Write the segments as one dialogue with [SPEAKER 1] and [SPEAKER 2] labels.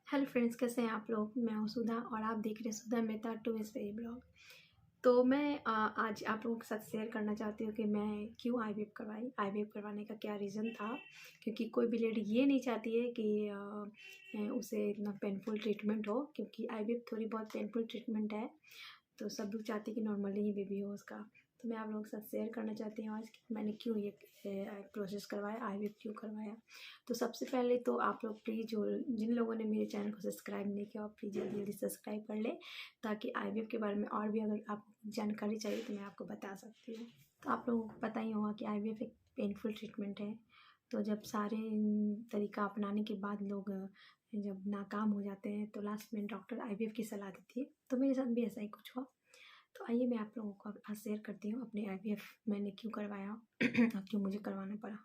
[SPEAKER 1] Hello friends, कैसे हैं आप लोग। मैं हूँ सुधा और आप देख रहे हैं Sudha Mehta to miss very blog. तो मैं आज आप लोगों के साथ शेयर करना चाहती हूँ कि मैं क्यों आईवीएफ करवाई, आईवीएफ करवाने का क्या रीज़न था। क्योंकि कोई भी लेडी ये नहीं चाहती है कि उसे इतना पेनफुल ट्रीटमेंट हो, क्योंकि आईवीएफ थोड़ी बहुत पेनफुल ट्रीटमेंट है। तो सब लोग चाहते हैं कि नॉर्मली ही बेबी हो उसका। तो मैं आप लोगों के साथ शेयर करना चाहती हूँ आज कि मैंने क्यों ये प्रोसेस करवाया, आईवीएफ क्यों करवाया। तो सबसे पहले तो आप लोग प्लीज़ जो जिन लोगों ने मेरे चैनल को सब्सक्राइब नहीं किया, आप प्लीज़ जल्दी जल्दी सब्सक्राइब कर लें, ताकि आईवीएफ के बारे में और भी अगर आपको जानकारी चाहिए तो मैं आपको बता सकती हूँ। तो आप लोगों को पता ही होगा कि आईवीएफ एक पेनफुल ट्रीटमेंट है। तो जब सारे तरीका अपनाने के बाद लोग जब नाकाम हो जाते हैं तो लास्ट में डॉक्टर आईवीएफ की सलाह देती है। तो मेरे साथ भी ऐसा ही कुछ हुआ। तो आइए मैं आप लोगों को आज शेयर करती हूँ अपने आईवीएफ मैंने क्यों करवाया और क्यों मुझे करवाना पड़ा।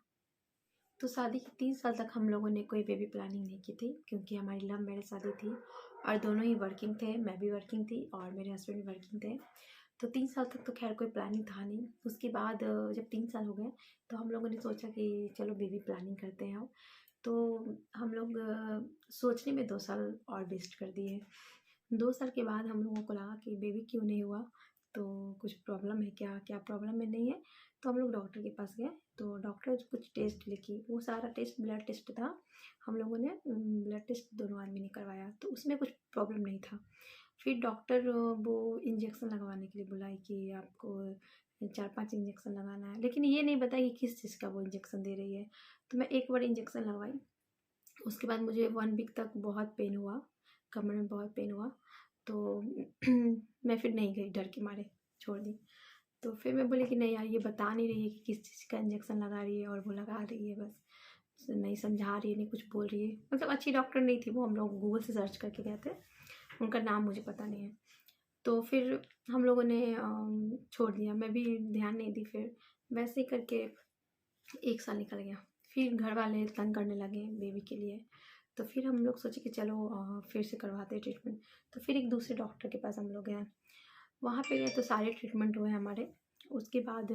[SPEAKER 1] तो शादी के 3 साल तक हम लोगों ने कोई बेबी प्लानिंग नहीं की थी, क्योंकि हमारी लव मैरिज शादी थी और दोनों ही वर्किंग थे। मैं भी वर्किंग थी और मेरे हस्बैंड भी वर्किंग थे। तो 3 साल तक तो खैर कोई प्लानिंग था नहीं। उसके बाद जब 3 साल हो गए तो हम लोगों ने सोचा कि चलो बेबी प्लानिंग करते हैं अब। तो हम लोग सोचने में 2 साल और वेस्ट कर दिए। 2 साल के बाद हम लोगों को लगा कि बेबी क्यों नहीं हुआ, तो कुछ प्रॉब्लम है क्या, क्या प्रॉब्लम में नहीं है। तो हम लोग डॉक्टर के पास गए। तो डॉक्टर कुछ टेस्ट लिखी, वो सारा टेस्ट ब्लड टेस्ट था। हम लोगों ने ब्लड टेस्ट दोनों आदमी ने करवाया तो उसमें कुछ प्रॉब्लम नहीं था। फिर डॉक्टर वो इंजेक्शन लगवाने के लिए बुलाई कि आपको 4-5 इंजेक्शन लगाना है, लेकिन ये नहीं बताया कि किस चीज़ का वो इंजेक्शन दे रही है। तो मैं एक बार इंजेक्शन लगवाई। उसके बाद मुझे 1 वीक तक बहुत पेन हुआ, कमर में बहुत पेन हुआ। तो मैं फिर नहीं गई, डर के मारे छोड़ दी। तो फिर मैं बोली कि नहीं यार, ये बता नहीं रही है कि किस चीज़ का इंजेक्शन लगा रही है, और वो लगा रही है बस, नहीं समझा रही है, नहीं कुछ बोल रही है। मतलब अच्छी डॉक्टर नहीं थी वो, हम लोग गूगल से सर्च करके गए थे, उनका नाम मुझे पता नहीं है। तो फिर हम लोगों ने छोड़ दिया, मैं भी ध्यान नहीं दी। फिर वैसे ही करके 1 साल निकल गया। फिर घर वाले तंग करने लगे बेबी के लिए। तो फिर हम लोग सोचे कि चलो फिर से करवाते हैं ट्रीटमेंट। तो फिर एक दूसरे डॉक्टर के पास हम लोग गए। वहाँ पे गए तो सारे ट्रीटमेंट हुए हमारे। उसके बाद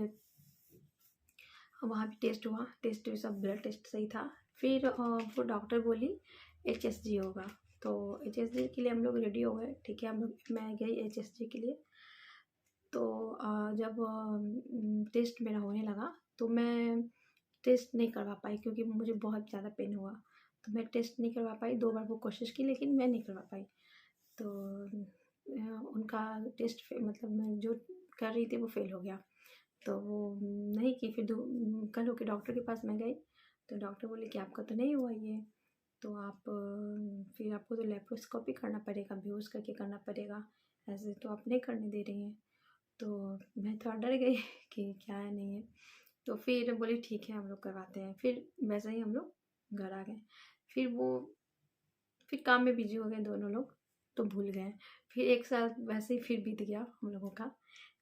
[SPEAKER 1] वहाँ भी टेस्ट हुआ, टेस्ट सब ब्लड टेस्ट सही था। फिर वो डॉक्टर बोली HSG होगा। तो HSG के लिए हम लोग रेडी हो गए। ठीक है, हम लोग मैं गई HSG के लिए। तो जब टेस्ट मेरा होने लगा तो मैं टेस्ट नहीं करवा पाई, क्योंकि मुझे बहुत ज़्यादा पेन हुआ। तो मैं टेस्ट नहीं करवा पाई, 2 बार वो कोशिश की लेकिन मैं नहीं करवा पाई। तो उनका टेस्ट मतलब मैं जो कर रही थी वो फ़ेल हो गया। तो वो नहीं की। फिर कल होके डॉक्टर के पास मैं गई। तो डॉक्टर बोले कि आपका तो नहीं हुआ ये, तो आप फिर आपको तो लेप्रोस्कोपी करना पड़ेगा, बेहोश करके करना पड़ेगा, ऐसे तो आप नहीं करने दे रही हैं। तो मैं थोड़ा डर गई कि क्या है नहीं है। तो फिर बोली ठीक है हम लोग करवाते हैं। फिर वैसे ही हम लोग घर आ गए। फिर वो फिर काम में बिजी हो गए दोनों लोग, तो भूल गए। फिर 1 साल वैसे ही फिर बीत गया हम लोगों का।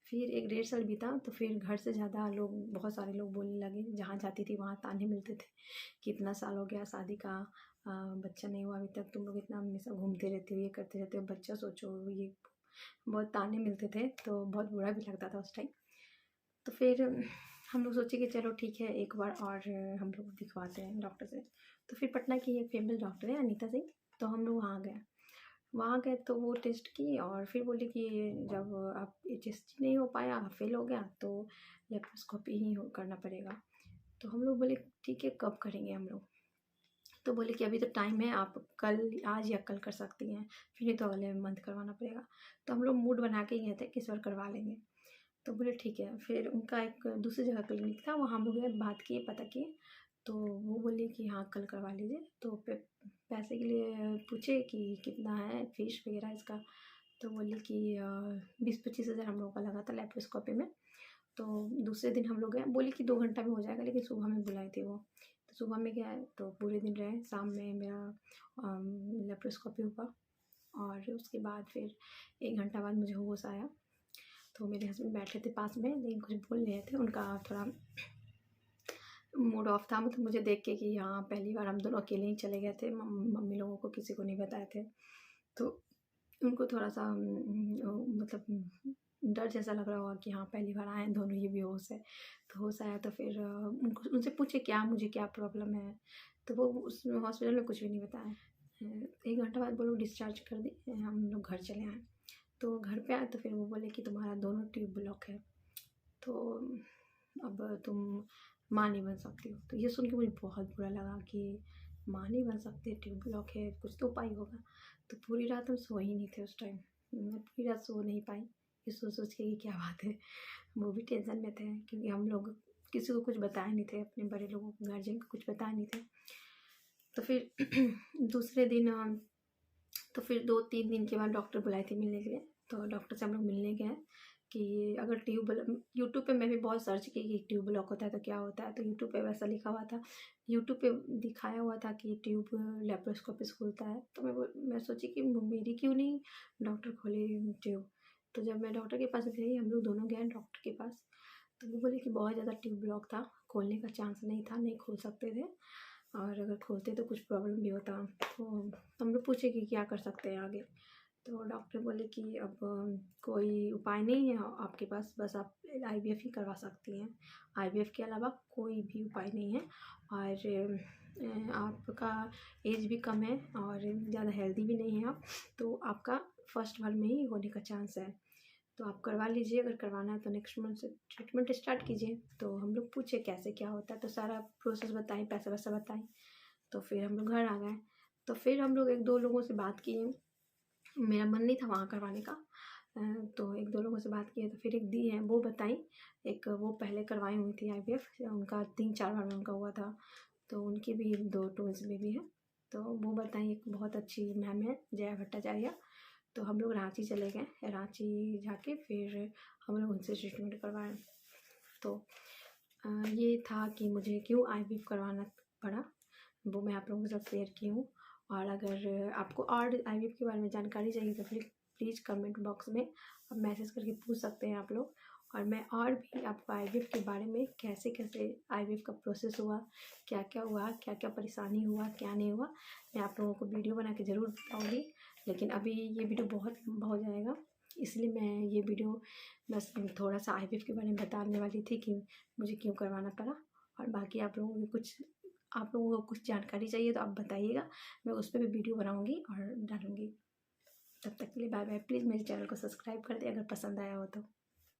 [SPEAKER 1] फिर 1 डेढ़ साल बीता तो फिर घर से ज़्यादा लोग, बहुत सारे लोग बोलने लगे। जहाँ जाती थी वहाँ ताने मिलते थे कि इतना साल हो गया शादी का, बच्चा नहीं हुआ अभी तक, तुम लोग इतना हमेशा घूमते रहते हो, ये करते रहते हो, बच्चा सोचो, ये बहुत ताने मिलते थे। तो बहुत बुरा भी लगता था उस टाइम। तो फिर हम लोग सोचे कि चलो ठीक है, एक बार और हम लोग दिखवाते हैं डॉक्टर से। तो फिर पटना की एक फीमेल डॉक्टर है अनीता सिंह, तो हम लोग वहाँ गए। वहाँ गए तो वो टेस्ट की और फिर बोली कि जब आप HSG नहीं हो पाया, फेल हो गया, तो लेप्रोस्कोपी ही करना पड़ेगा। तो हम लोग बोले ठीक है, कब करेंगे हम लोग। तो बोले कि अभी तो टाइम है, आप कल, आज या कल कर सकती हैं, फिर नहीं तो अगले मंथ करवाना पड़ेगा। तो हम लोग मूड बना के ही गए थे कि इस बार करवा लेंगे। तो बोले ठीक है। फिर उनका एक दूसरी जगह क्लिनिक था, वहाँ हम लोग बात किए, पता किए। तो वो बोले कि हाँ कल करवा लीजिए। तो पैसे के लिए पूछे कि कितना है फीस वगैरह इसका। तो बोले कि 20-25 हज़ार हम लोगों का लगा था लेप्रोस्कोपी में। तो दूसरे दिन हम लोग गए, बोले कि 2 घंटा में हो जाएगा, लेकिन सुबह में बुलाई थी वो। तो सुबह में गए तो पूरे दिन रहे। शाम में मेरा लेप्रोस्कोपी हुआ और उसके बाद फिर 1 घंटा बाद मुझे होश आया। तो मेरे हस्बैंड बैठे थे पास में, लेकिन कुछ बोल नहीं रहे थे, उनका थोड़ा मूड ऑफ था। मतलब मुझे देख के कि हाँ पहली बार हम दोनों अकेले ही चले गए थे, मम्मी लोगों को किसी को नहीं बताए थे। तो उनको थोड़ा सा मतलब डर जैसा लग रहा होगा कि हाँ पहली बार आए हैं दोनों, ये बेहोश है। तो होश आया तो फिर उनको उनसे पूछे क्या मुझे क्या प्रॉब्लम है। तो वो उस हॉस्पिटल में कुछ भी नहीं बताया। 1 घंटा बाद वो लोग डिस्चार्ज कर दी, हम लोग घर चले आए। तो घर पे आए तो फिर वो बोले कि तुम्हारा दोनों ट्यूब ब्लॉक है, तो अब तुम माँ नहीं बन सकती हो। तो ये सुन के मुझे बहुत बुरा लगा कि माँ नहीं बन सकती, ट्यूब ब्लॉक है, कुछ तो उपाय होगा। तो पूरी रात हम सो ही नहीं थे उस टाइम, मैं पूरी रात सो नहीं पाई, ये सोच के कि क्या बात है। वो भी टेंशन में थे क्योंकि हम लोग किसी को कुछ बताए नहीं थे, अपने बड़े लोगों को, गार्जियन को कुछ बताए नहीं थे। तो फिर दूसरे दिन तो फिर 2-3 दिन के बाद डॉक्टर बुलाए थे मिलने के लिए। तो डॉक्टर से हम लोग मिलने गए कि अगर ट्यूब यूट्यूब पे मैं भी बहुत सर्च की कि ट्यूब ब्लॉक होता है तो क्या होता है, तो यूट्यूब पे वैसा लिखा हुआ था, यूट्यूब पे दिखाया हुआ था कि ट्यूब लेप्रोस्कोपी से खुलता है। तो मैं सोची कि मेरी क्यों नहीं डॉक्टर खोले ट्यूब। तो जब मैं डॉक्टर के पास गई, हम लोग दोनों गए डॉक्टर के पास, तो वो बोले कि बहुत ज़्यादा ट्यूब ब्लॉक था, खोलने का चांस नहीं था, नहीं खोल सकते थे, और अगर खोलते तो कुछ प्रॉब्लम भी होता। तो हम लोग पूछे कि क्या कर सकते हैं आगे। तो डॉक्टर बोले कि अब कोई उपाय नहीं है आपके पास, बस आप आईवीएफ ही करवा सकती हैं, आईवीएफ के अलावा कोई भी उपाय नहीं है। और आपका एज भी कम है और ज़्यादा हेल्दी भी नहीं है आप, तो आपका फर्स्ट बार में ही होने का चांस है, तो आप करवा लीजिए, अगर करवाना है तो नेक्स्ट मंथ से ट्रीटमेंट स्टार्ट कीजिए। तो हम लोग पूछे कैसे क्या होता है, तो सारा प्रोसेस बताएं, पैसा वैसा बताएं। तो फिर हम लोग घर आ गए। तो फिर हम लोग 1-2 लोगों से बात किए, मेरा मन नहीं था वहाँ करवाने का। तो 1-2 लोगों से बात किए तो फिर एक दी है वो बताई, एक वो पहले करवाई हुई थी आईवीएफ, उनका 3-4 बार में उनका हुआ था, तो उनकी भी 2 ट्विंस बेबी हैं। तो वो बताई, एक बहुत अच्छी मैम है जया भट्टाचार्य। तो हम लोग रांची चले गए, रांची जाके फिर हम लोग उनसे ट्रीटमेंट करवाए। तो ये था कि मुझे क्यों आईवीएफ करवाना पड़ा, वो मैं आप लोगों के साथ शेयर की हूँ। और अगर आपको और आईवीएफ के बारे में जानकारी चाहिए तो फिर प्लीज़ कमेंट बॉक्स में आप मैसेज करके पूछ सकते हैं आप लोग। और मैं और भी आपको आईवीएफ के बारे में, कैसे कैसे आईवीएफ का प्रोसेस हुआ, क्या क्या हुआ, क्या क्या परेशानी हुआ, क्या नहीं हुआ, मैं आप लोगों को वीडियो बना के ज़रूर बताऊँगी। लेकिन अभी ये वीडियो बहुत लंबा हो जाएगा, इसलिए मैं ये वीडियो बस थोड़ा सा आईवीएफ के बारे में बताने वाली थी कि मुझे क्यों करवाना पड़ा। और बाकी आप लोगों को कुछ जानकारी चाहिए तो आप बताइएगा, मैं उस पर भी वीडियो बनाऊंगी और डालूंगी। तब तक के लिए बाय बाय। प्लीज़ मेरे चैनल को सब्सक्राइब कर दें अगर पसंद आया हो तो।